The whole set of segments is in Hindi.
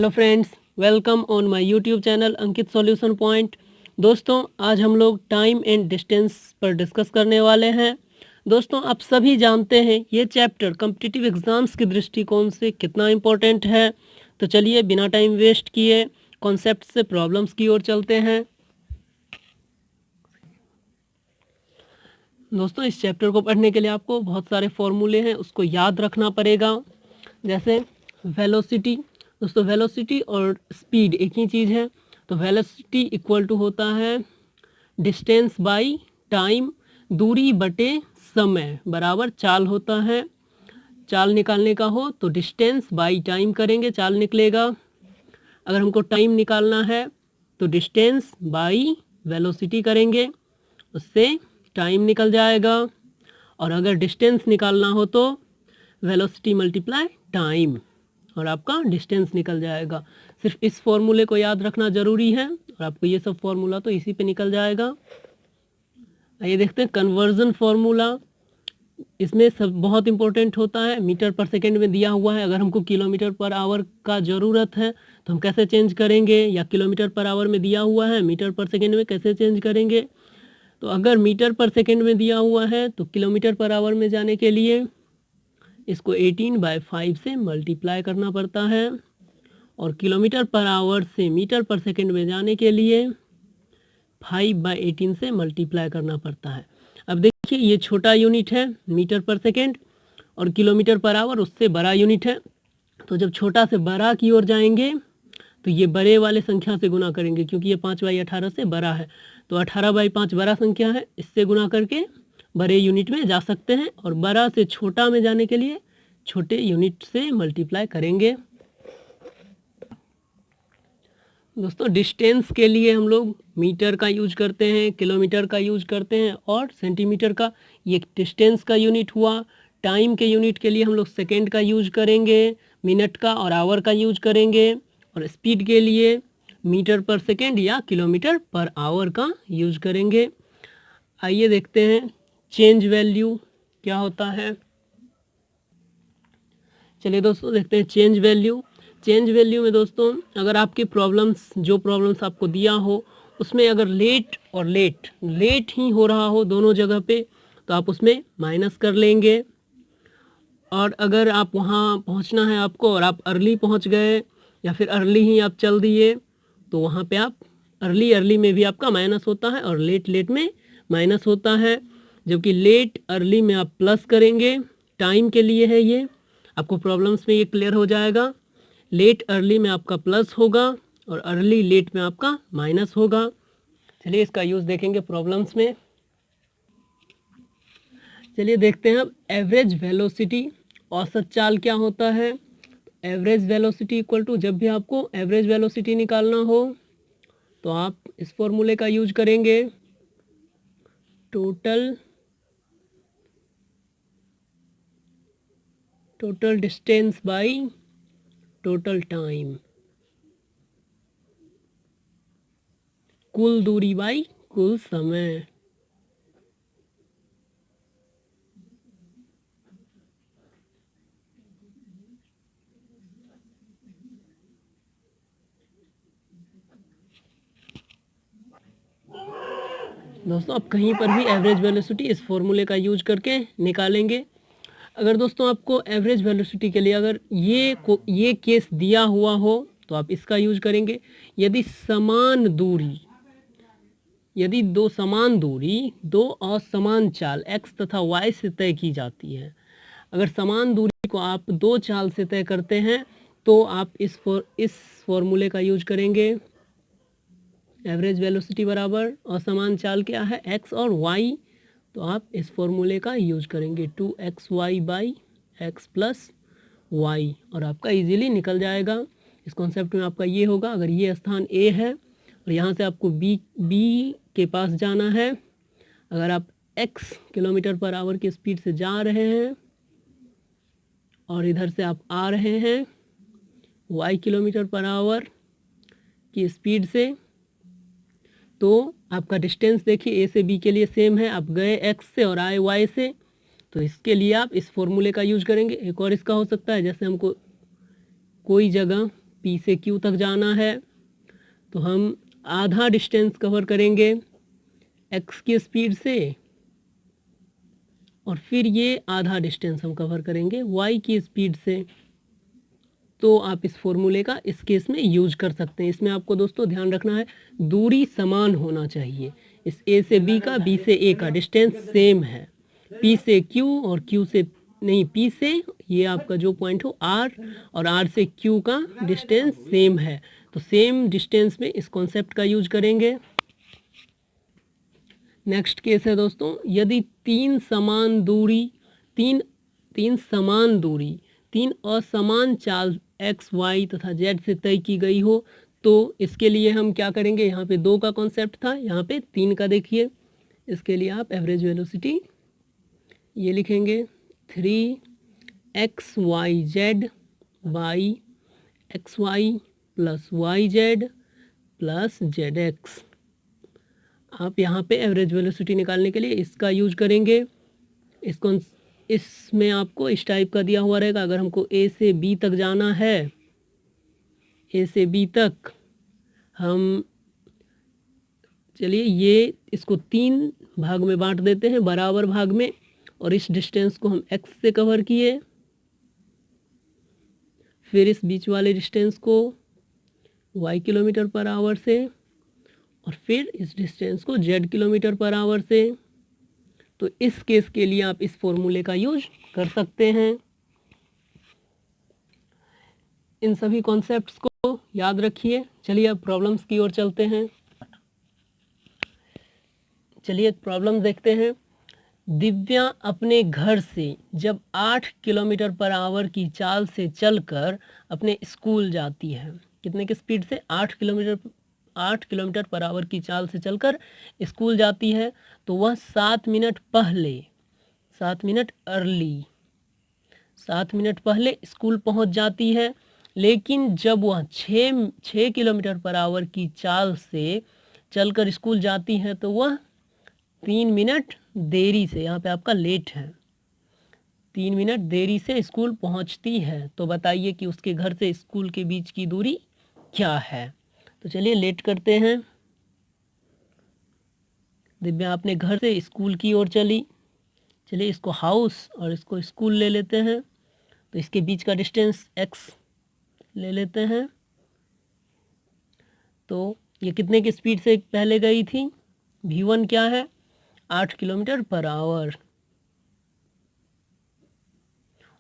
Hello friends, welcome on my YouTube channel Ankit solution point. दोस्तों, आज हम लोग टाइम एंड डिस्टेंस पर डिस्कस करने वाले हैं। दोस्तों, आप सभी जानते हैं ये चैप्टर कॉम्पिटिटिव एग्जाम्स के दृष्टिकोण से कितना इम्पोर्टेंट है। तो चलिए बिना टाइम वेस्ट किए कॉन्सेप्ट से प्रॉब्लम्स की ओर चलते हैं। दोस्तों, इस चैप्टर को पढ़ने के लिए आपको बहुत सारे फॉर्मूले हैं, उसको याद रखना पड़ेगा। जैसे वेलोसिटी, दोस्तों वेलोसिटी और स्पीड एक ही चीज़ है। तो वेलोसिटी इक्वल टू होता है डिस्टेंस बाई टाइम, दूरी बटे समय बराबर चाल होता है। चाल निकालने का हो तो डिस्टेंस बाई टाइम करेंगे, चाल निकलेगा। अगर हमको टाइम निकालना है तो डिस्टेंस बाई वेलोसिटी करेंगे, उससे टाइम निकल जाएगा। और अगर डिस्टेंस निकालना हो तो वेलोसिटी मल्टीप्लाई टाइम और आपका डिस्टेंस निकल जाएगा। सिर्फ इस फॉर्मूले को याद रखना ज़रूरी है और आपको ये सब फॉर्मूला तो इसी पे निकल जाएगा। आइए देखते हैं कन्वर्जन फॉर्मूला। इसमें सब बहुत इंपॉर्टेंट होता है। मीटर पर सेकेंड में दिया हुआ है, अगर हमको किलोमीटर पर आवर का ज़रूरत है तो हम कैसे चेंज करेंगे, या किलोमीटर पर आवर में दिया हुआ है मीटर पर सेकेंड में कैसे चेंज करेंगे। तो अगर मीटर पर सेकेंड में दिया हुआ है तो किलोमीटर पर आवर में जाने के लिए इसको 18/5 से मल्टीप्लाई करना पड़ता है, और किलोमीटर पर आवर से मीटर पर सेकेंड में जाने के लिए 5/18 से मल्टीप्लाई करना पड़ता है। अब देखिए, ये छोटा यूनिट है मीटर पर सेकेंड, और किलोमीटर पर आवर उससे बड़ा यूनिट है। तो जब छोटा से बड़ा की ओर जाएंगे तो ये बड़े वाले संख्या से गुना करेंगे, क्योंकि ये 5/18 से बड़ा है। तो 18/5 बड़ा संख्या है, इससे गुना करके बड़े यूनिट में जा सकते हैं, और बड़ा से छोटा में जाने के लिए छोटे यूनिट से मल्टीप्लाई करेंगे। दोस्तों, डिस्टेंस के लिए हम लोग मीटर का यूज करते हैं, किलोमीटर का यूज करते हैं और सेंटीमीटर का। ये डिस्टेंस का यूनिट हुआ। टाइम के यूनिट के लिए हम लोग सेकेंड का यूज करेंगे, मिनट का और आवर का यूज करेंगे, और स्पीड के लिए मीटर पर सेकेंड या किलोमीटर पर आवर का यूज करेंगे। आइए देखते हैं चेंज वैल्यू क्या होता है। चलिए दोस्तों देखते हैं चेंज वैल्यू। चेंज वैल्यू में दोस्तों, अगर आपके जो प्रॉब्लम्स आपको दिया हो उसमें अगर लेट ही हो रहा हो दोनों जगह पे, तो आप उसमें माइनस कर लेंगे। और अगर आप वहाँ पहुँचना है आपको और आप अर्ली पहुँच गए, या फिर अर्ली ही आप चल दिए, तो वहाँ पे आप अर्ली में भी आपका माइनस होता है और लेट में माइनस होता है। जबकि लेट अर्ली में आप प्लस करेंगे, टाइम के लिए है ये। आपको प्रॉब्लम्स में ये क्लियर हो जाएगा। लेट अर्ली में आपका प्लस होगा और अर्ली लेट में आपका माइनस होगा। चलिए इसका यूज़ देखेंगे प्रॉब्लम्स में। चलिए देखते हैं अब एवरेज वेलोसिटी, औसत चाल क्या होता है। एवरेज वेलोसिटी इक्वल टू, जब भी आपको एवरेज वेलोसिटी निकालना हो तो आप इस फॉर्मूले का यूज करेंगे, total distance by total time, कुल दूरी बाई कुल समय। दोस्तों, आप कहीं पर भी एवरेज वेलोसिटी इस फॉर्मूले का यूज करके निकालेंगे। अगर दोस्तों आपको एवरेज वेलोसिटी के लिए अगर ये केस दिया हुआ हो तो आप इसका यूज करेंगे। यदि दो समान दूरी दो असमान चाल x तथा y से तय की जाती है, अगर समान दूरी को आप दो चाल से तय करते हैं तो आप इस फॉर्मूले का यूज करेंगे। एवरेज वेलोसिटी बराबर असमान चाल क्या है, x और y, तो आप इस फॉर्मूले का यूज करेंगे 2xy/x + y, और आपका इजीली निकल जाएगा। इस कॉन्सेप्ट में आपका ये होगा, अगर ये स्थान A है और यहाँ से आपको B के पास जाना है, अगर आप x किलोमीटर पर आवर की स्पीड से जा रहे हैं और इधर से आप आ रहे हैं y किलोमीटर पर आवर की स्पीड से, तो आपका डिस्टेंस देखिए A से B के लिए सेम है, आप गए x से और आए y से, तो इसके लिए आप इस फॉर्मूले का यूज करेंगे। एक और इसका हो सकता है, जैसे हमको कोई जगह P से Q तक जाना है तो हम आधा डिस्टेंस कवर करेंगे x की स्पीड से और फिर ये आधा डिस्टेंस हम कवर करेंगे y की स्पीड से। तो आप इस फॉर्मूले का इस केस में यूज कर सकते हैं। इसमें आपको दोस्तों ध्यान रखना है दूरी समान होना चाहिए। इस A से B का, B से A का डिस्टेंस सेम है, P से Q और Q से नहीं, P से ये आपका जो पॉइंट हो R और R से Q का डिस्टेंस सेम है। तो सेम डिस्टेंस में इस कॉन्सेप्ट का यूज करेंगे। नेक्स्ट केस है दोस्तों, यदि तीन असमान चाल x, y तथा z से तय की गई हो तो इसके लिए हम क्या करेंगे। यहाँ पे 2 का कॉन्सेप्ट था, यहाँ पे 3 का देखिए। इसके लिए आप एवरेज वेलोसिटी ये लिखेंगे 3xyz by xy plus yz plus zx। आप यहाँ पे एवरेज वेलोसिटी निकालने के लिए इसका यूज करेंगे। इसमें आपको इस टाइप का दिया हुआ रहेगा। अगर हमको A से B तक जाना है, A से B तक हम चलिए ये इसको 3 भाग में बांट देते हैं, बराबर भाग में, और इस डिस्टेंस को हम x से कवर किए, फिर इस बीच वाले डिस्टेंस को y किलोमीटर पर आवर से और फिर इस डिस्टेंस को z किलोमीटर पर आवर से। तो इस केस के लिए आप इस फॉर्मूले का यूज कर सकते हैं। इन सभी कॉन्सेप्ट्स को याद रखिए। चलिए अब प्रॉब्लम्स की ओर चलते हैं। चलिए प्रॉब्लम देखते हैं। दिव्या अपने घर से जब 8 किलोमीटर पर आवर की चाल से चलकर अपने स्कूल जाती है। कितने की स्पीड से? 8 किलोमीटर पर आवर की चाल से चलकर स्कूल जाती है। तो वह 7 मिनट पहले स्कूल पहुंच जाती है। लेकिन जब वह 6 किलोमीटर पर आवर की चाल से चलकर स्कूल जाती है तो वह 3 मिनट देरी से, यहाँ पे आपका लेट है, 3 मिनट देरी से स्कूल पहुंचती है। तो बताइए कि उसके घर से स्कूल के बीच की दूरी क्या है। तो चलिए लेट करते हैं। दिव्या अपने घर से स्कूल की ओर चली। चलिए इसको हाउस और इसको स्कूल ले लेते हैं। तो इसके बीच का डिस्टेंस x ले लेते हैं। तो ये कितने की स्पीड से पहले गई थी? v1 क्या है? 8 किलोमीटर पर आवर।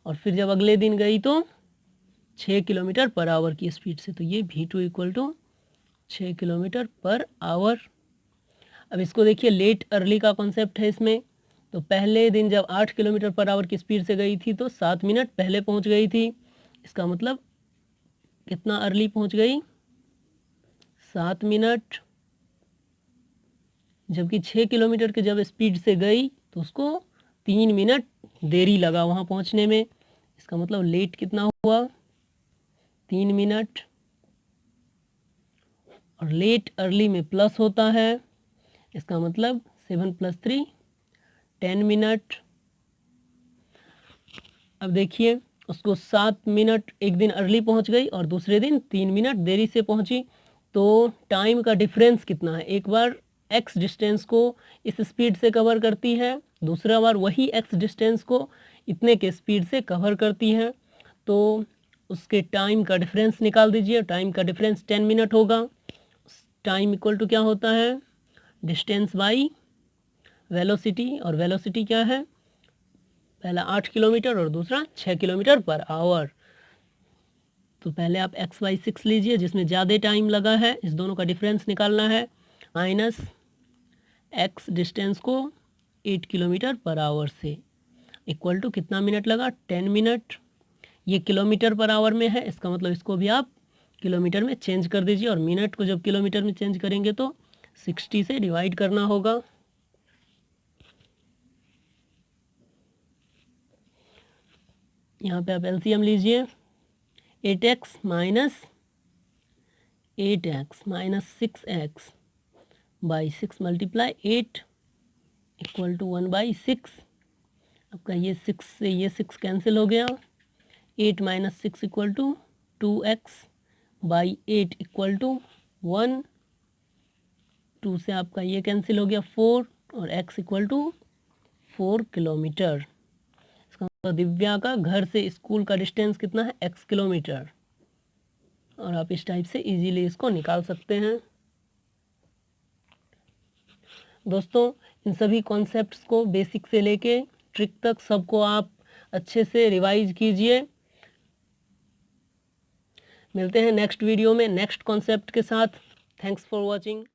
और फिर जब अगले दिन गई तो 6 किलोमीटर पर आवर की स्पीड से। तो ये v2 equal to 6 kilometre per hour. अब इसको देखिए, लेट अर्ली का कॉन्सेप्ट है इसमें। तो पहले दिन जब 8 किलोमीटर पर आवर की स्पीड से गई थी तो 7 मिनट पहले पहुंच गई थी। इसका मतलब कितना अर्ली पहुंच गई? 7 मिनट। जबकि 6 किलोमीटर की जब स्पीड से गई तो उसको 3 मिनट देरी लगा वहाँ पहुँचने में। इसका मतलब लेट कितना हुआ? 3 मिनट। और लेट अर्ली में प्लस होता है, इसका मतलब 7 + 3 10 मिनट। अब देखिए, उसको 7 मिनट एक दिन अर्ली पहुंच गई और दूसरे दिन 3 मिनट देरी से पहुंची। तो टाइम का डिफरेंस कितना है? एक बार x डिस्टेंस को इस स्पीड से कवर करती है, दूसरा बार वही x डिस्टेंस को इतने के स्पीड से कवर करती है। तो उसके टाइम का डिफरेंस निकाल दीजिए। टाइम का डिफरेंस 10 मिनट होगा। टाइम इक्वल टू क्या होता है? Distance by velocity. और वेलोसिटी क्या है? पहला 8 किलोमीटर और दूसरा 6 किलोमीटर पर आवर। तो पहले आप x/6 लीजिए जिसमें ज़्यादा टाइम लगा है, इस दोनों का डिफरेंस निकालना है, माइनस x डिस्टेंस को 8 किलोमीटर पर आवर से इक्वल टू कितना मिनट लगा? 10 मिनट। ये किलोमीटर पर आवर में है, इसका मतलब इसको भी आप किलोमीटर में चेंज कर दीजिए। और मिनट को जब किलोमीटर में चेंज करेंगे तो 60 से डिवाइड करना होगा। यहाँ पे आप एलसीएम लीजिए। 8x minus 6x by 6 multiply 8 equal to 1/6। आपका ये 6 से ये 6 कैंसिल हो गया। 8 - 6 equal to 2x by 8 equal to 1, 2 से आपका ये कैंसिल हो गया 4 और x इक्वल टू 4 किलोमीटर। इसका मतलब दिव्या का घर से स्कूल का डिस्टेंस कितना है, x किलोमीटर। और आप इस टाइप से इजीली इसको निकाल सकते हैं। दोस्तों इन सभी कॉन्सेप्ट्स को बेसिक से लेके ट्रिक तक सबको आप अच्छे से रिवाइज कीजिए। मिलते हैं नेक्स्ट वीडियो में नेक्स्ट कॉन्सेप्ट के साथ। Thanks for watching.